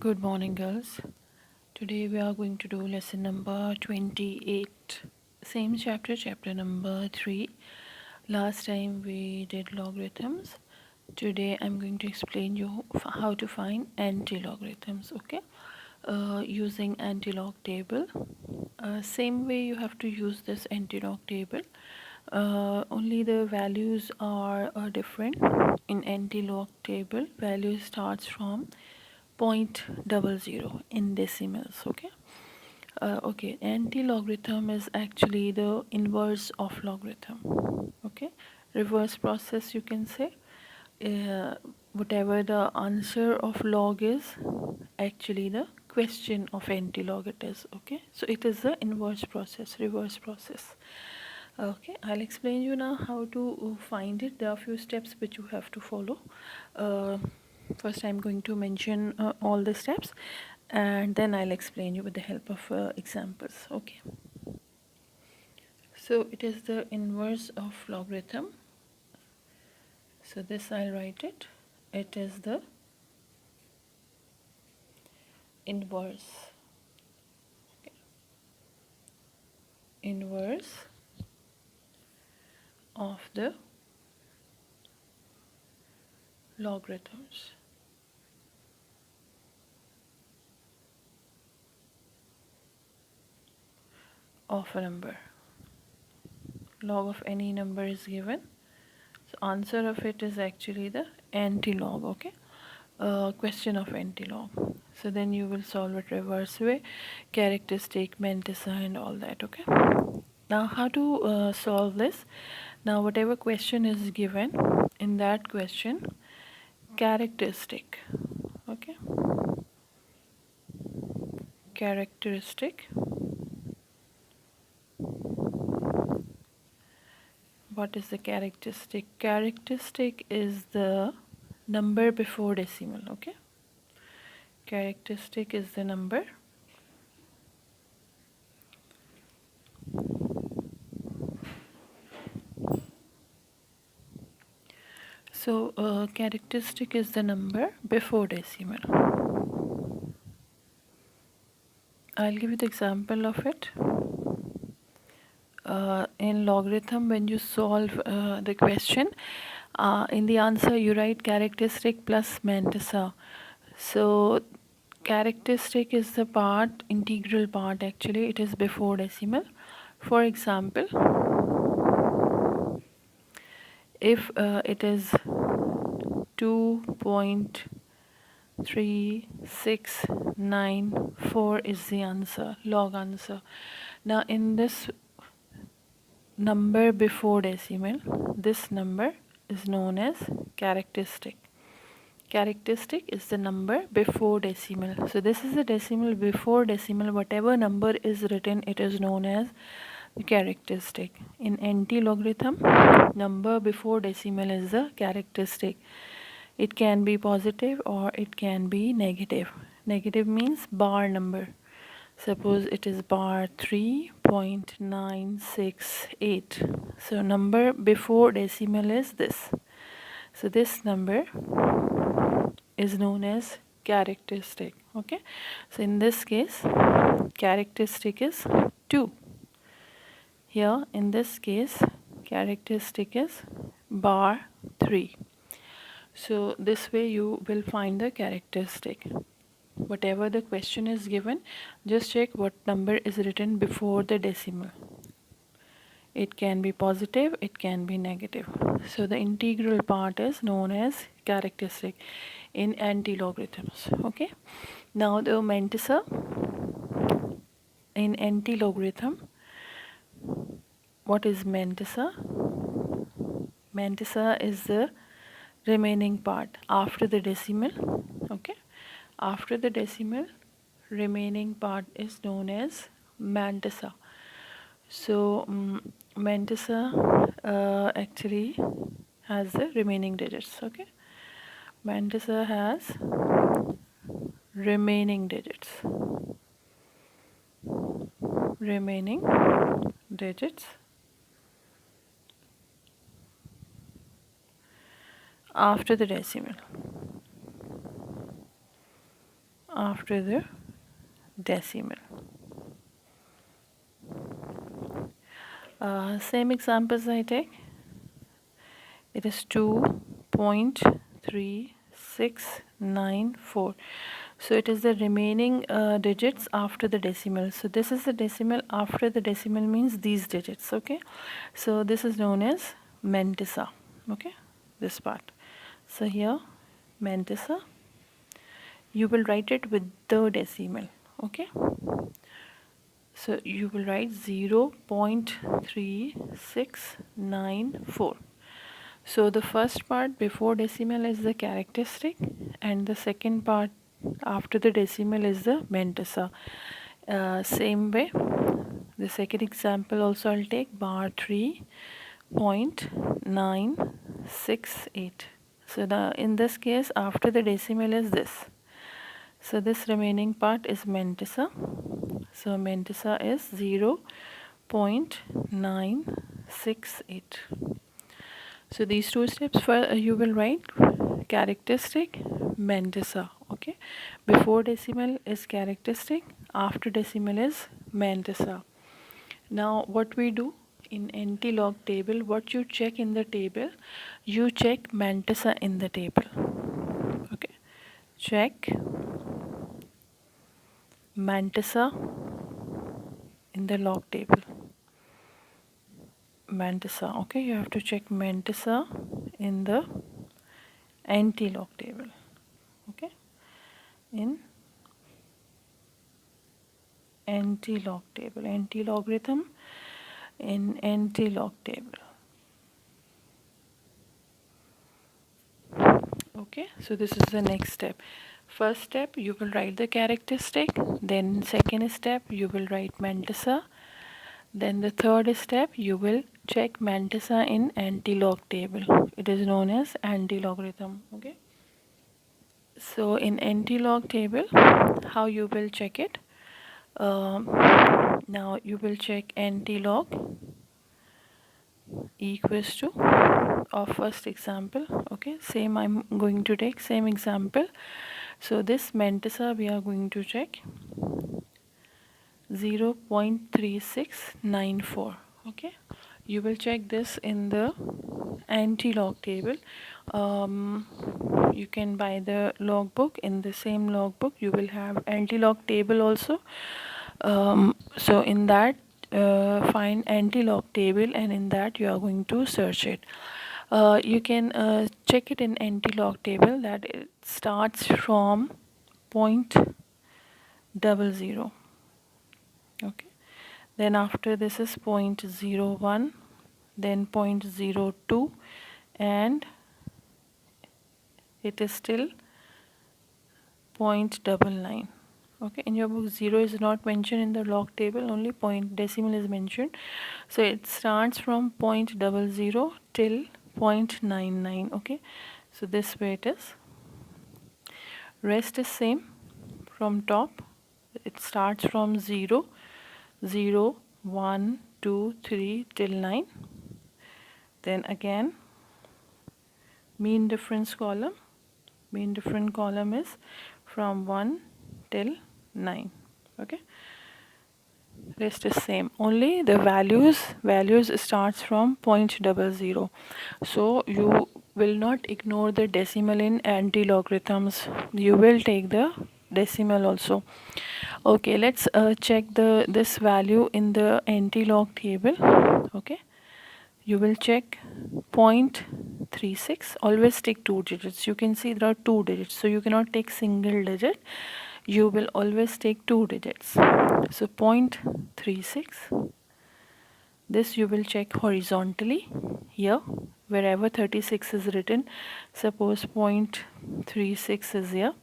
Good morning, girls. Today we are going to do lesson number 28. Same chapter, chapter number 3. Last time we did logarithms. Today I'm going to explain you how to find anti-logarithms, okay? Using anti-log table. Same way you have to use this anti-log table. Only the values are different. In anti-log table, value starts from 0.00 in decimals, okay? Anti-logarithm is actually the inverse of logarithm, okay? Reverse process, you can say. Whatever the answer of log is, actually the question of anti-log it is, okay? So it is the inverse process, reverse process. Okay, I'll explain you now how to find it. There are a few steps which you have to follow. Uh, First, I'm going to mention all the steps, and then I'll explain you with the help of examples. Okay. So it is the inverse of logarithm. So this I'll write it. It is the inverse. Okay. Inverse of the logarithms. Of a number. Log of any number is given. So answer of it is actually the anti-log, okay? Question of anti-log. So then you will solve it reverse way, characteristic, mantissa and all that, okay? Now how to solve this? Now whatever question is given, in that question, characteristic, okay? Characteristic. What is the characteristic? Characteristic is the number before decimal, okay? Characteristic is the number characteristic is the number before decimal. I'll give you the example of it. In logarithm, when you solve the question, in the answer you write characteristic plus mantissa. So characteristic is the part, integral part actually, it is before decimal. For example, if it is 2.3694 is the answer, log answer. Now in this number before decimal, this number is known as characteristic. Characteristic is the number before decimal. So this is the decimal before decimal. Whatever number is written, it is known as the characteristic. In anti-logarithm, number before decimal is the characteristic. It can be positive or it can be negative. Negative means bar number. Suppose it is bar 3.968. So number before decimal is this. So this number is known as characteristic. Okay. So in this case, characteristic is 2. Here in this case, characteristic is bar 3. So this way you will find the characteristic. Whatever the question is given, just check what number is written before the decimal. It can be positive, it can be negative. So the integral part is known as characteristic in anti-logarithms. Okay. Now the mantissa in anti-logarithm. What is mantissa? Mantissa is the remaining part after the decimal. Okay. After the decimal, remaining part is known as mantissa. So mantissa actually has the remaining digits. Okay. Mantissa has remaining digits. Remaining digits after the decimal. after the decimal. Same examples I take. It is 2.3694. So it is the remaining digits after the decimal. So this is the decimal after the decimal means these digits. Okay, so this is known as mantissa. Okay, this part. So here mantissa, you will write it with the decimal. Okay, so you will write 0.3694. So the first part before decimal is the characteristic, and the second part after the decimal is the mantissa. Same way, the second example also I'll take bar 3.968. So in this case after the decimal is this. So this remaining part is mantissa. So mantissa is 0.968. So these two steps for you will write characteristic, mantissa. Okay, before decimal is characteristic, after decimal is mantissa. Now what we do in anti-log table, what you check in the table, you check mantissa in the table. Okay, check mantissa in the log table. Mantissa. Okay, you have to check mantissa in the anti-log table. Okay, in anti-log table, anti-logarithm in anti-log table. Okay, so this is the next step. First step, you will write the characteristic. Then second step, you will write mantissa. Then the third step, you will check mantissa in anti-log table. It is known as anti-logarithm. Okay. So in anti-log table, how you will check it? Now you will check anti-log equals to of first example. Okay, same I'm going to take same example. So this mantissa we are going to check 0.3694. Okay, you will check this in the anti-log table. You can buy the logbook. In the same logbook you will have anti-log table also. So in that find anti-log table, and in that you are going to search it. You can check it in anti-log table that it starts from 0.00. Okay, then after this is 0.01, then 0.02, and it is still 0.99. Okay, in your book 0 is not mentioned in the log table, only point decimal is mentioned. So it starts from 0.00 till 0.99. Okay, so this way it is. Rest is same from top. It starts from 0, 0, 1, 2, 3 till 9. Then again mean difference column. Mean difference column is from 1 till 9. Okay, rest is same, only the values starts from 0.00. So you will not ignore the decimal in anti-logarithms, you will take the decimal also. Okay, let's check this value in the anti-log table. Okay, you will check 0.36. Always take two digits. You can see there are two digits, so you cannot take single digit. You will always take two digits. So 0.36. This you will check horizontally here, wherever 36 is written. Suppose 0.36 is here,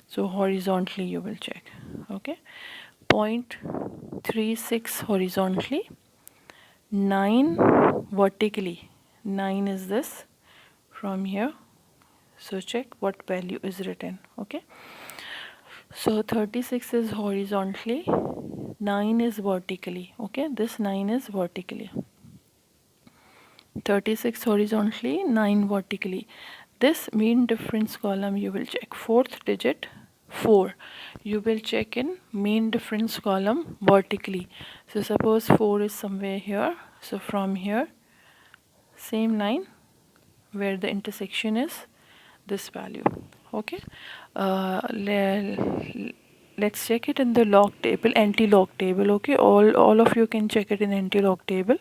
so horizontally you will check. Okay, 0.36 horizontally, 9 vertically. 9 is this from here, so check what value is written. Okay, so 36 is horizontally, 9 is vertically. Okay, this 9 is vertically. 36 horizontally, 9 vertically. This mean difference column you will check. Fourth digit 4, you will check in mean difference column vertically. So suppose 4 is somewhere here, so from here, same line where the intersection is, this value. Okay, let's check it in the log table, anti-log table. Okay, all of you can check it in anti-log table.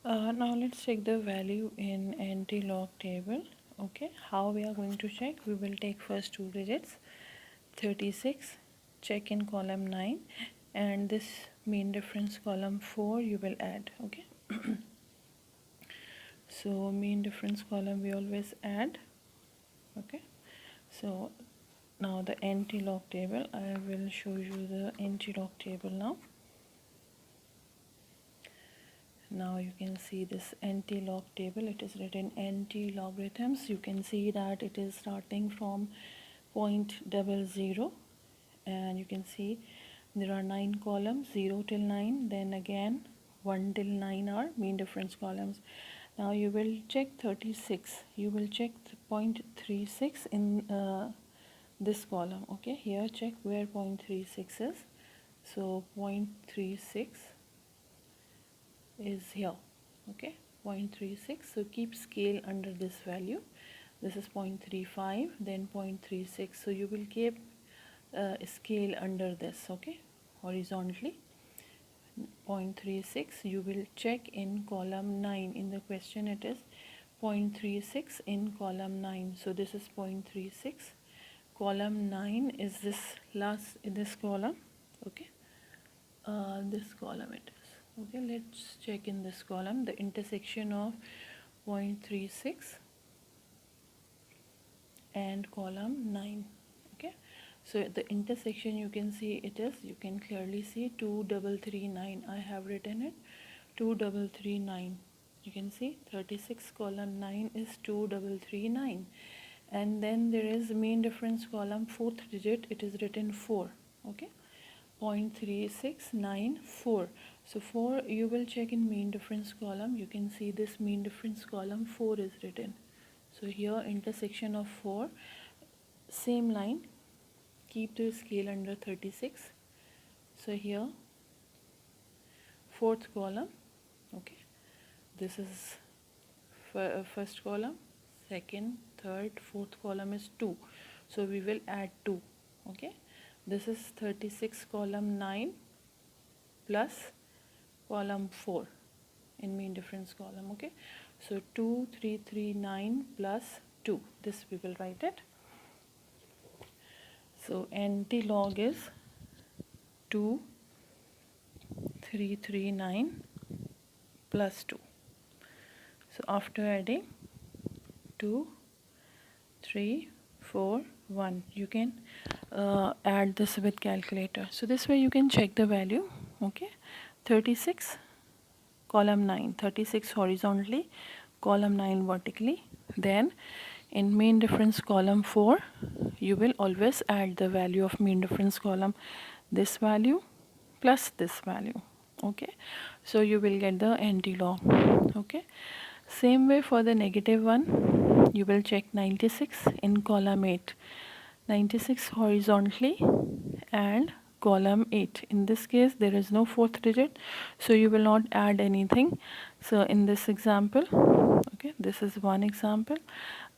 Now let's check the value in anti-log table. Okay, how we are going to check? We will take first two digits, 36, check in column 9, and this mean difference column 4 you will add. Okay, so mean difference column we always add. Okay, so now the anti-log table, I will show you the anti-log table now. Now you can see this anti-log table, it is written anti-logarithms. You can see that it is starting from 0.00, and you can see there are 9 columns, 0 till 9, then again 1 till 9 are mean difference columns. Now you will check 36, you will check 0.36 in this column. Okay, here check where 0.36 is. So 0.36 is here. Okay, 0.36, so keep scale under this value. This is 0.35, then 0.36, so you will keep scale under this. Okay, horizontally 0.36, you will check in column 9. In the question it is 0.36 in column 9, so this is 0.36. Column 9 is this last in this column. Okay, this column it is. Okay, let's check in this column the intersection of 0.36 and column 9. Okay, so the intersection you can see it is, you can clearly see 2339. I have written it 2339. You can see 36 column 9 is 2339, and then there is mean difference column, fourth digit, it is written 4. Okay, 0.3694. So 4 you will check in mean difference column. You can see this mean difference column 4 is written. So here intersection of 4, same line, keep the scale under 36. So here fourth column. Okay, this is first column, second, third, fourth column is 2, so we will add 2. Okay, this is 36 column 9 plus column 4 in mean difference column. Okay, so 2339 plus 2, this we will write it. So anti-log is 2339 plus 2. So after adding 2, 3, 4, 1, you can add this with calculator. So this way you can check the value. Okay, 36 column 9, 36 horizontally, column 9 vertically. Then in mean difference column 4, you will always add the value of mean difference column, this value plus this value. Okay, so you will get the anti-log. Okay, same way for the negative one, you will check 96 in column 8, 96 horizontally and column 8. In this case there is no fourth digit, so you will not add anything. So in this example, okay, this is one example,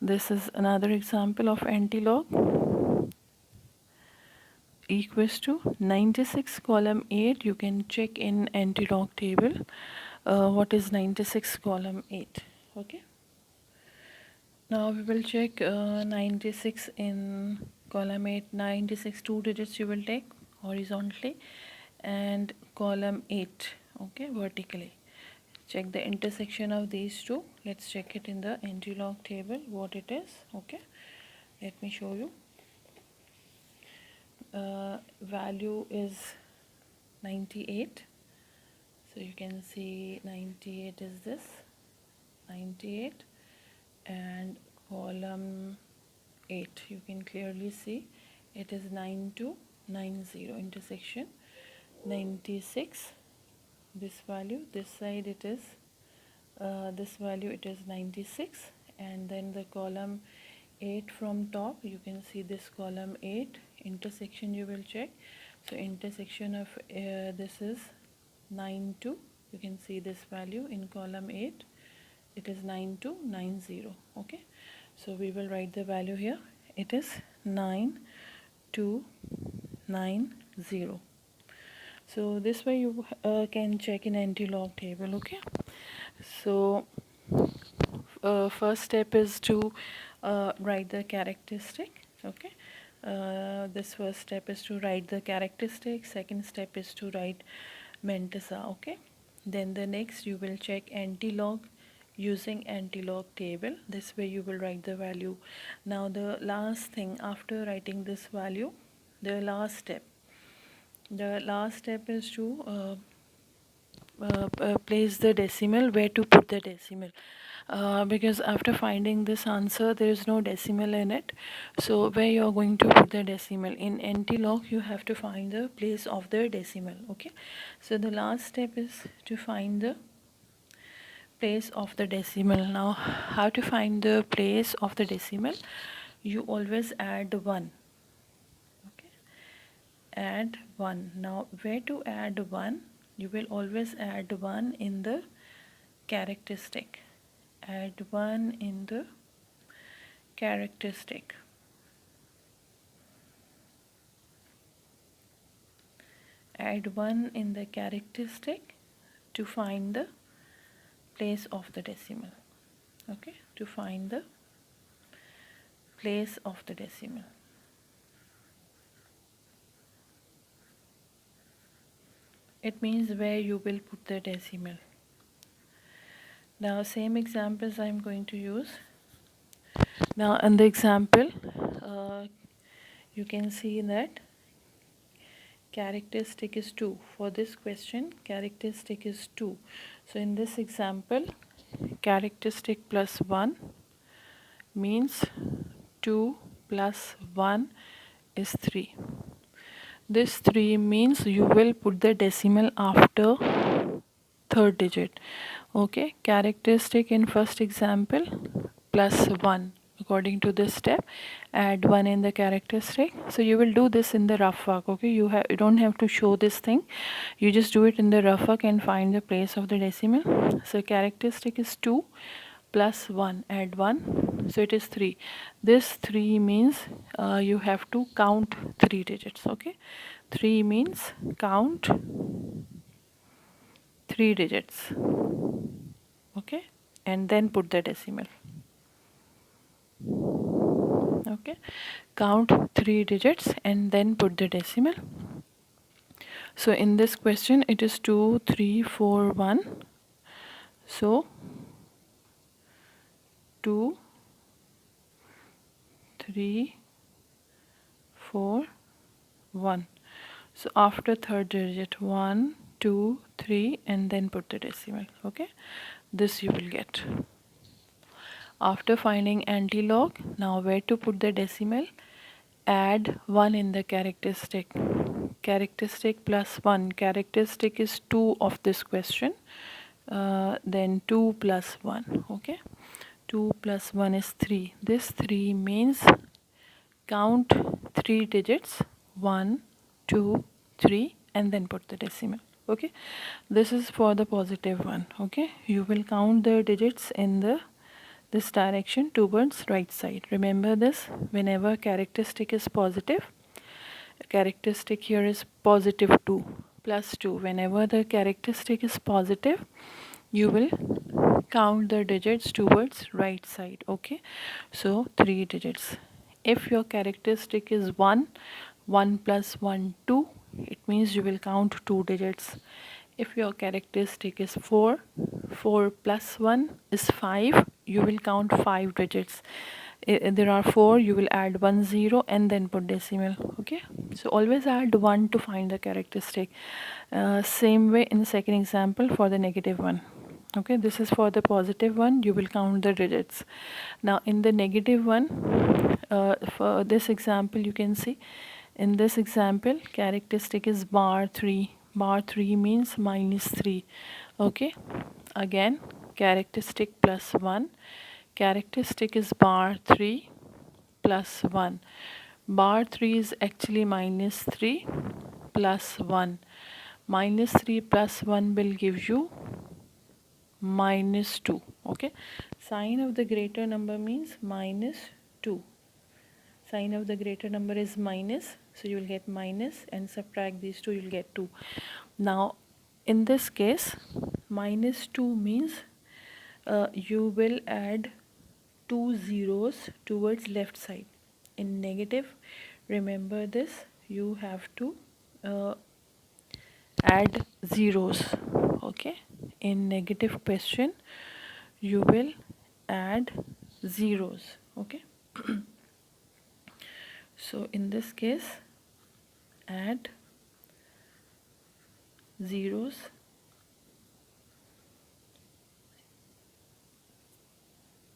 this is another example of anti-log, equals to 96 column 8. You can check in anti-log table what is 96 column 8. Okay, now we will check 96 in column 8. 96, two digits you will take horizontally, and column 8, okay, vertically. Check the intersection of these two. Let's check it in the anti-log table what it is. Okay, let me show you. Value is 98, so you can see 98 is this 98, and column 8 you can clearly see it is 9290 intersection 96, this value, this side it is this value, it is 96, and then the column 8 from top, you can see this column 8. Intersection you will check. So intersection of this is 9 2. You can see this value in column 8. It is 9290. Okay, so we will write the value here. It is 9290. So this way you can check in anti-log table. Okay, so first step is to write the characteristic. Okay, this first step is to write the characteristic. Second step is to write Mentesa. Okay, then the next you will check anti-log using anti-log table. This way you will write the value. Now the last thing after writing this value, the last step is to place the decimal, where to put the decimal, because after finding this answer there is no decimal in it. So where you are going to put the decimal in anti-log, you have to find the place of the decimal. Okay, so the last step is to find the place of the decimal. Now how to find the place of the decimal? You always add 1. Okay, add 1. Now where to add 1? You will always add 1 in the characteristic. Add 1 in the characteristic. Add 1 in the characteristic to find the place of the decimal. Okay, to find the place of the decimal. It means where you will put the decimal. Now same examples I am going to use. Now in the example, you can see that characteristic is 2. For this question, characteristic is 2. So in this example, characteristic plus 1 means 2 plus 1 is 3. This 3 means you will put the decimal after third digit. Okay, characteristic in first example plus 1. According to this step, add 1 in the characteristic. So you will do this in the rough work. Okay, you don't have to show this thing, you just do it in the rough work and find the place of the decimal. So characteristic is 2 plus 1, add 1, so it is 3. This 3 means you have to count 3 digits. Okay, 3 means count 3 digits. Okay, and then put the decimal. Okay, count 3 digits and then put the decimal. So in this question it is 2 3 4 1. So 2 3 4 1. So after third digit 1 2 3 and then put the decimal. Okay, this you will get. After finding anti-log, now where to put the decimal? Add 1 in the characteristic. Characteristic plus 1. Characteristic is 2 of this question. Then 2 plus 1. Okay, 2 plus 1 is 3. This 3 means count 3 digits, 1 2 3 and then put the decimal. Okay, this is for the positive one. Okay, you will count the digits in this direction towards right side. Remember this, whenever characteristic is positive, characteristic here is positive 2 plus 2. Whenever the characteristic is positive, you will count the digits towards right side. Okay, so 3 digits. If your characteristic is 1, 1 plus 1 2, it means you will count 2 digits. If your characteristic is 4, 4 plus 1 is 5, you will count 5 digits. There are 4, you will add 1 0 and then put decimal. Okay, so always add 1 to find the characteristic. Same way in the second example for the negative one. Okay, this is for the positive one, you will count the digits. Now in the negative one, for this example, you can see in this example characteristic is bar 3. Bar 3 means minus 3. Okay, again characteristic plus 1. Characteristic is bar 3 plus 1. Bar 3 is actually minus 3 plus 1. Minus 3 plus 1 will give you minus 2. Okay, sign of the greater number means minus 2. Sign of the greater number is minus, so you will get minus, and subtract these two, you will get 2. Now in this case, minus 2 means you will add two zeros towards left side. In negative, remember this, you have to uh, add zeros. Okay, in negative question you will add zeros. Okay, so in this case, add zeros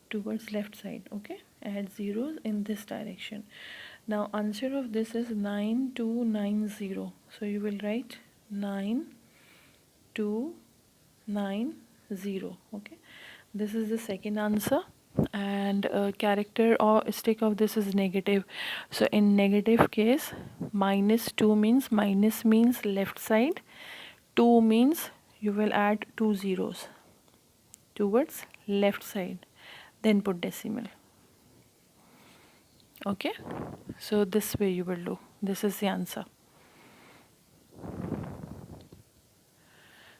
towards left side. Okay, add zeros in this direction. Now answer of this is 9290, so you will write 9290. Okay, this is the second answer, and characteristic of this is negative. So in negative case, minus 2 means, minus means left side, 2 means you will add two zeros towards left side, then put decimal. Okay, so this way you will do. This is the answer.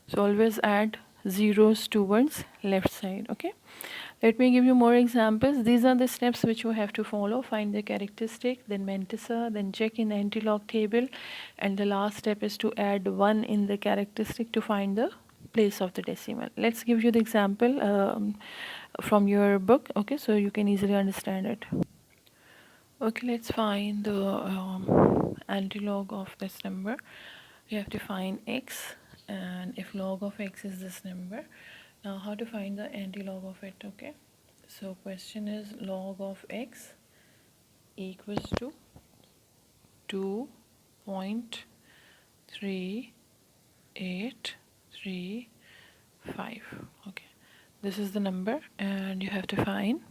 So always add zeros towards left side. Okay, let me give you more examples. These are the steps which you have to follow. Find the characteristic, then mantissa, then check in the anti-log table, and the last step is to add 1 in the characteristic to find the place of the decimal. Let's give you the example from your book. Okay, so you can easily understand it. Okay, let's find the antilog of this number. You have to find x, and if log of x is this number, now how to find the antilog of it? Okay, so question is log of x equals to 2.3835. okay, this is the number, and you have to find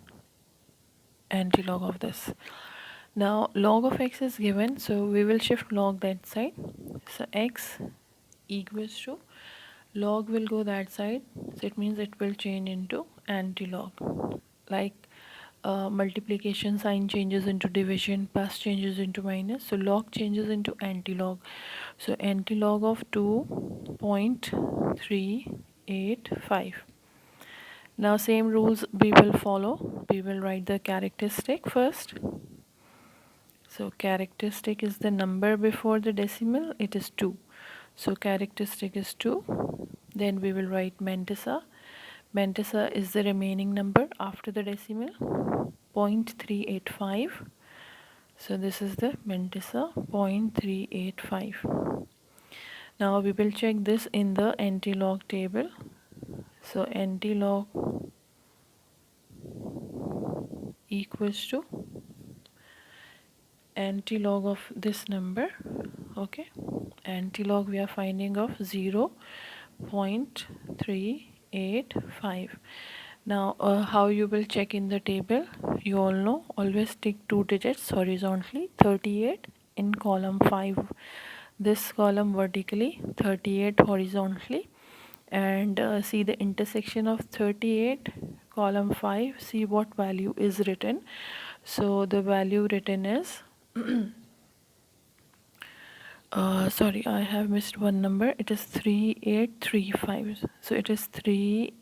antilog of this. Now log of x is given, so we will shift log that side. So x equals to, log will go that side, so it means it will change into antilog. Like multiplication sign changes into division, plus changes into minus, so log changes into antilog. So antilog of 2.385. Now same rules we will follow. We will write the characteristic first. So characteristic is the number before the decimal, it is 2. So characteristic is 2. Then we will write mantissa. Mantissa is the remaining number after the decimal, 0.385. So this is the mantissa, 0.385. Now we will check this in the antilog table. So antilog equals to antilog of this number. Okay, antilog we are finding of 0.385. Now how you will check in the table, you all know, always take 2 digits horizontally, 38 in column 5, this column vertically, 38 horizontally, and see the intersection of 38 column 5, see what value is written. So the value written is sorry, I have missed one number. It is 3835. So it is 3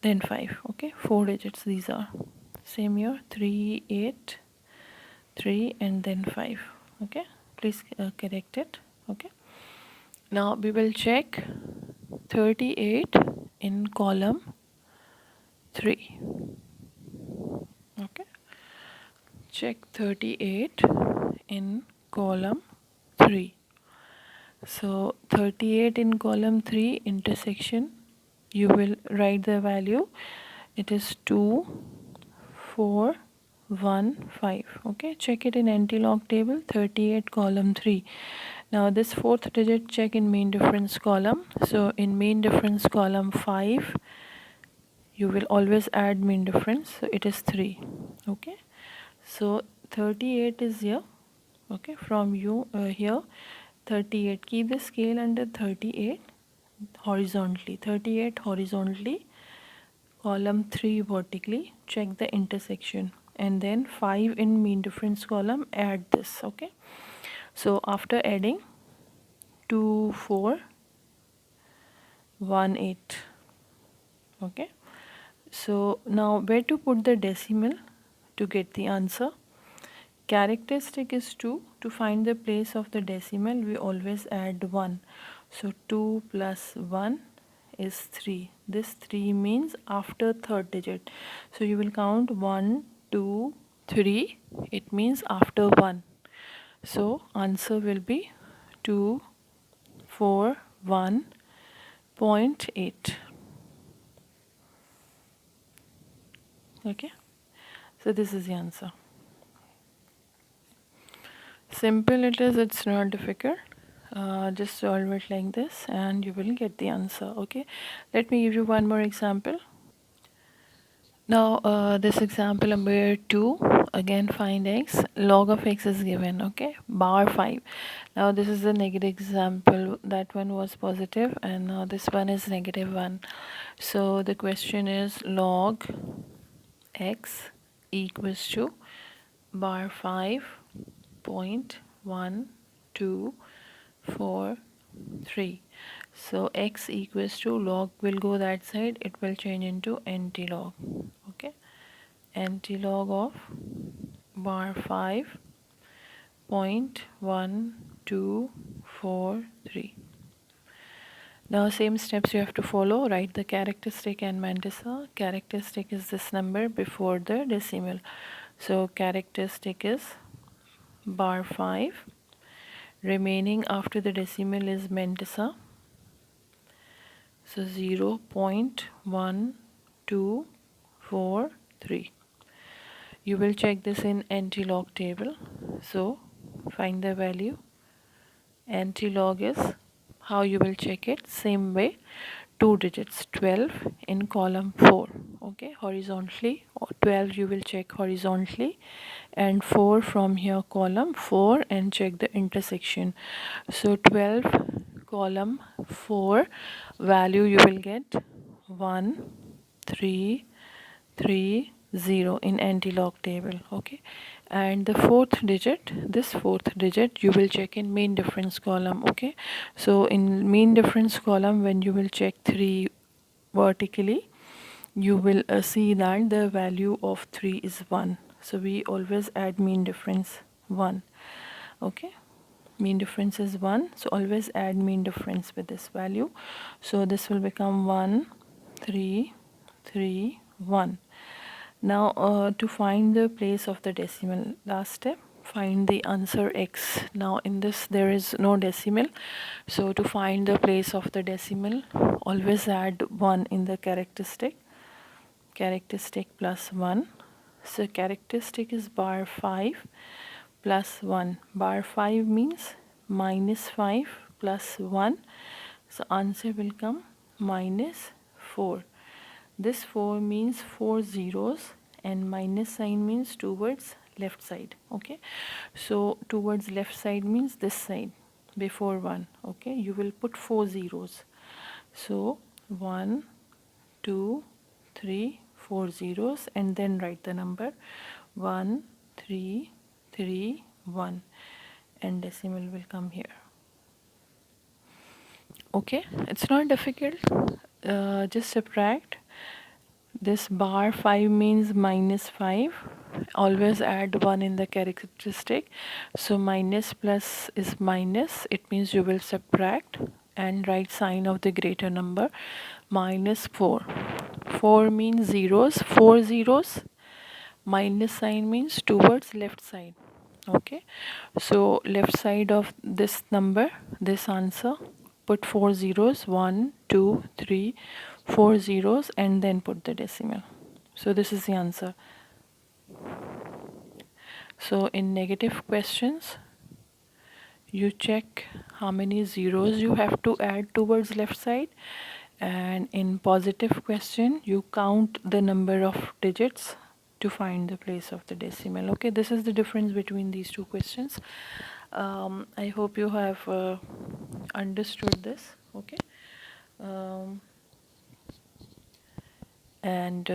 then 5. Okay, 4 digits these are. Same here, 383 and then 5. Okay, please correct it. Okay, now we will check 38 in column 3. Okay, check 38 in column 3. So 38 in column 3 intersection, you will write the value, it is 2415. Okay, check it in anti-log table, 38 column 3. Now this fourth digit, check in mean difference column. So in mean difference column 5, you will always add mean difference, so it is 3. Okay, so 38 is here. Okay, from you here 38, keep the scale under 38 horizontally, 38 horizontally, column 3 vertically, check the intersection, and then 5 in mean difference column, add this. Okay, so after adding 2418. Okay, so now where to put the decimal to get the answer? Characteristic is 2. To find the place of the decimal, we always add 1. So 2 plus 1 is 3. This 3 means after third digit. So you will count 1, 2, 3. It means after 1. So answer will be 241.8. Okay, so this is the answer. Simple it is, it's not difficult. Just solve it like this and you will get the answer. Okay, let me give you one more example. Now this example number 2, again find x, log of x is given. Okay, bar 5. Now this is the negative example, that one was positive, and now this one is -1. So the question is log x equals to bar 5.1243. So x equals to, log will go that side, it will change into anti-log. Okay, anti-log of bar 5.1243. Now same steps you have to follow. Write the characteristic and mantissa. Characteristic is this number before the decimal. So characteristic is bar 5. Remaining after the decimal is mantissa. So 0.1243. You will check this in anti-log table. So find the value. Anti-log is, how you will check it? Same way, 2 digits, 12 in column 4. Okay, horizontally, or 12 you will check horizontally, and 4 from here column 4, and check the intersection. So 12 column 4 value you will get 1330 in anti-log table. Okay, and the fourth digit, this fourth digit you will check in mean difference column. Okay, so in mean difference column, when you will check 3 vertically, you will see that the value of 3 is 1. So we always add mean difference 1. Okay, mean difference is 1, so always add mean difference with this value. So this will become 1331. Now to find the place of the decimal, last step, find the answer x. Now in this there is no decimal, so to find the place of the decimal, always add 1 in the characteristic. Characteristic plus 1. So characteristic is bar 5 plus 1. Bar 5 means -5 plus 1. So answer will come -4. This 4 means 4 zeros, and minus sign means towards left side. Okay, so towards left side means this side before 1. Okay, you will put 4 zeros. So 1, 2, 3, 4 zeros, and then write the number 1331, and decimal will come here. Okay, it's not difficult. Just subtract. This bar 5 means -5. Always add 1 in the characteristic. So minus plus is minus. It means you will subtract and write sign of the greater number, -4. 4 means zeros, 4 zeros. Minus sign means towards left side. Okay, so left side of this number, this answer, put 4 zeros, 1, 2, 3, 4 zeros, and then put the decimal. So this is the answer. So in negative questions, you check how many zeros you have to add towards left side, and in positive question you count the number of digits to find the place of the decimal. Okay, this is the difference between these two questions. I hope you have understood this. Okay, um, and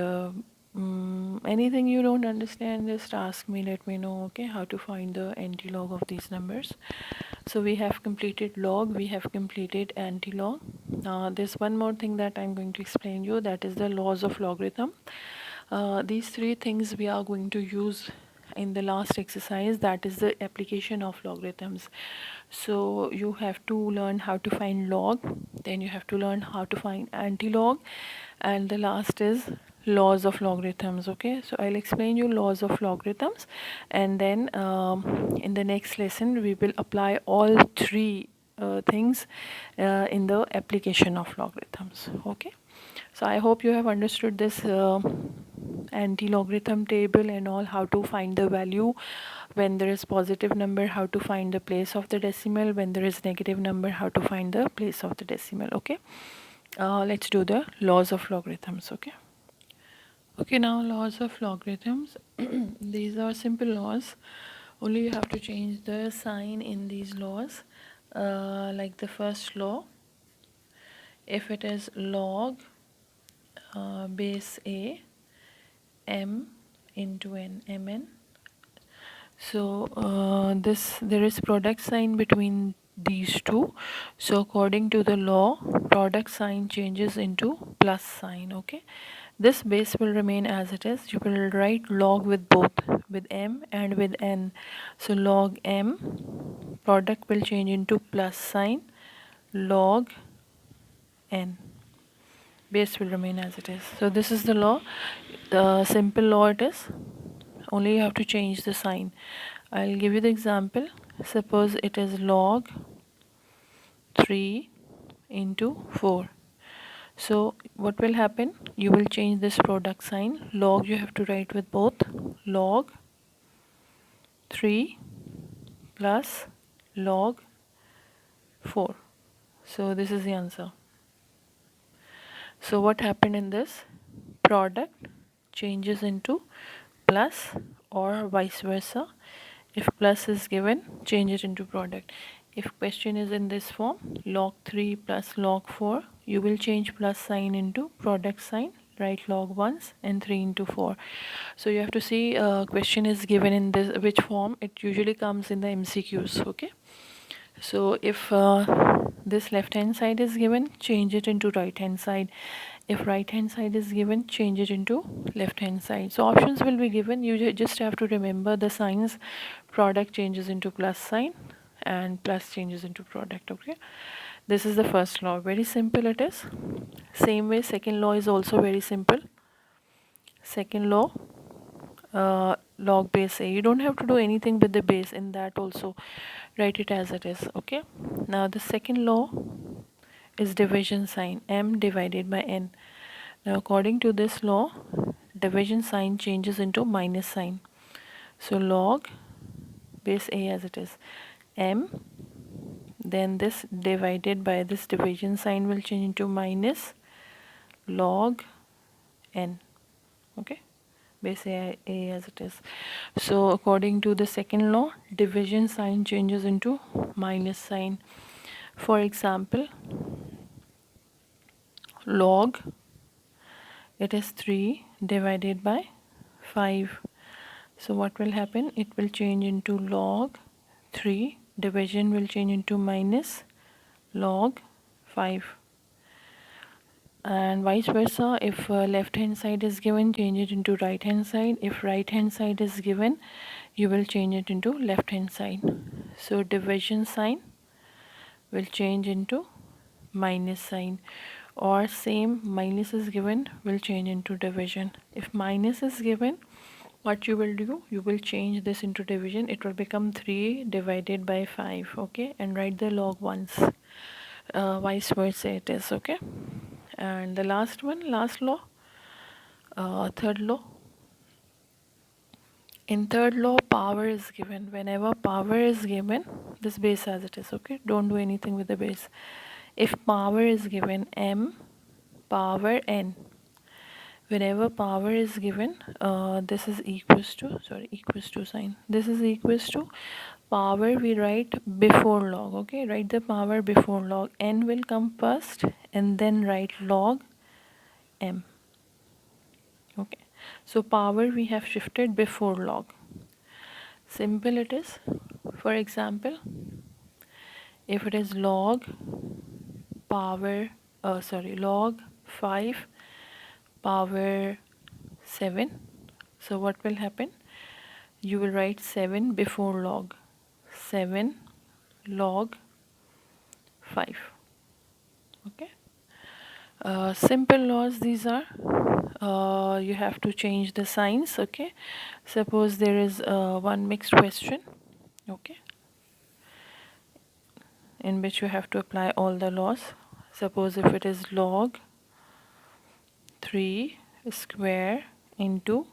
anything you don't understand, just ask me, let me know. Okay, how to find the anti-log of these numbers. So we have completed log, we have completed anti-log. There's one more thing that I'm going to explain you, that is the laws of logarithm. These three things we are going to use in the last exercise, that is the application of logarithms. So you have to learn how to find log, then you have to learn how to find anti-log, and the last is laws of logarithms. Okay, so I'll explain you laws of logarithms, and then in the next lesson we will apply all three things in the application of logarithms. Okay, so I hope you have understood this anti-logarithm table and all, how to find the value when there is positive number, how to find the place of the decimal, when there is negative number, how to find the place of the decimal. Okay, let's do the laws of logarithms. Okay, now laws of logarithms. These are simple laws, only you have to change the sign in these laws. Like the first law, if it is log base a m into n mn, so this there is product sign between these two. So according to the law, product sign changes into plus sign. Okay, this base will remain as it is. You will write log with both, with m and with n. So log m, product will change into plus sign, log n, base will remain as it is. So this is the law, the simple law it is, only you have to change the sign. I'll give you the example. Suppose it is log 3 into 4. So what will happen, you will change this product sign. Log you have to write with both, log 3 plus log 4. So this is the answer. So what happened in this, product changes into plus or vice versa. If plus is given, change it into product. If question is in this form, log 3 plus log 4, you will change plus sign into product sign, write log once and 3 into 4. So you have to see question is given in this which form. It usually comes in the MCQs. Okay, so if this left hand side is given, change it into right hand side. If right hand side is given, change it into left hand side. So options will be given, you just have to remember the signs. Product changes into plus sign and plus changes into product. Okay, this is the first law, very simple it is. Same way second law is also very simple. Second law, log base a, you don't have to do anything with the base in that also, write it as it is. Okay, now the second law is division sign, m divided by n. Now according to this law, division sign changes into minus sign. So log base a as it is, m, then this divided by this division sign will change into minus log n. Okay, base a as it is. So according to the second law, division sign changes into minus sign. For example, log, it is 3 divided by 5. So what will happen, it will change into log 3, division will change into minus log 5, and vice versa. If left hand side is given, change it into right hand side. If right hand side is given, you will change it into left hand side. So division sign will change into minus sign, or same minus is given will change into division. If minus is given, what you will do, you will change this into division. It will become 3 divided by 5. Okay, and write the log once. Vice versa it is. Okay, and the last one, last law, third law. In third law, power is given. Whenever power is given, this base as it is. Okay, don't do anything with the base. If power is given m power n. Whenever power is given, this is equals to, equals to sign, this is equals to power we write before log. Okay, write the power before log. N will come first and then write log m. Okay, so power we have shifted before log. Simple it is. For example, if it is log power log 5 power 7, so what will happen? You will write 7 before log. 7 log 5. Okay, simple laws these are. You have to change the signs. Okay, suppose there is one mixed question, okay, in which you have to apply all the laws. Suppose if it is log 3 square into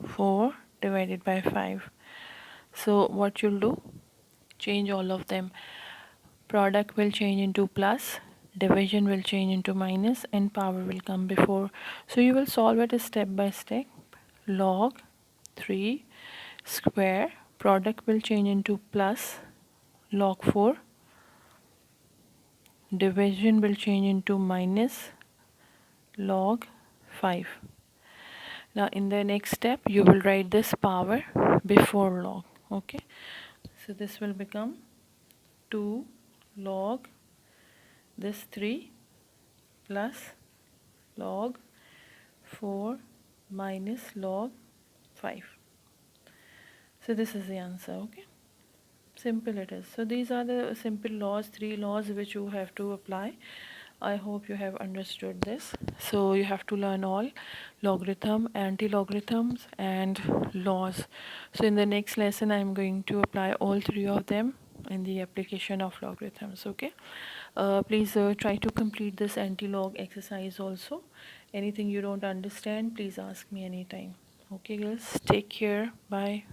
4 divided by 5. So what you'll do, change all of them. Product will change into plus, division will change into minus, and power will come before. So you will solve it step by step. Log 3 square, product will change into plus, log 4, division will change into minus, log 5. Now in the next step you will write this power before log. Okay, so this will become 2 log this 3 plus log 4 minus log 5. So this is the answer. Okay, simple it is. So these are the simple laws, 3 laws which you have to apply. I hope you have understood this. So you have to learn all logarithm, anti-logarithms and laws. So in the next lesson I am going to apply all 3 of them in the application of logarithms. Okay, please try to complete this anti-log exercise also. Anything you don't understand, please ask me anytime. Okay girls, take care, bye.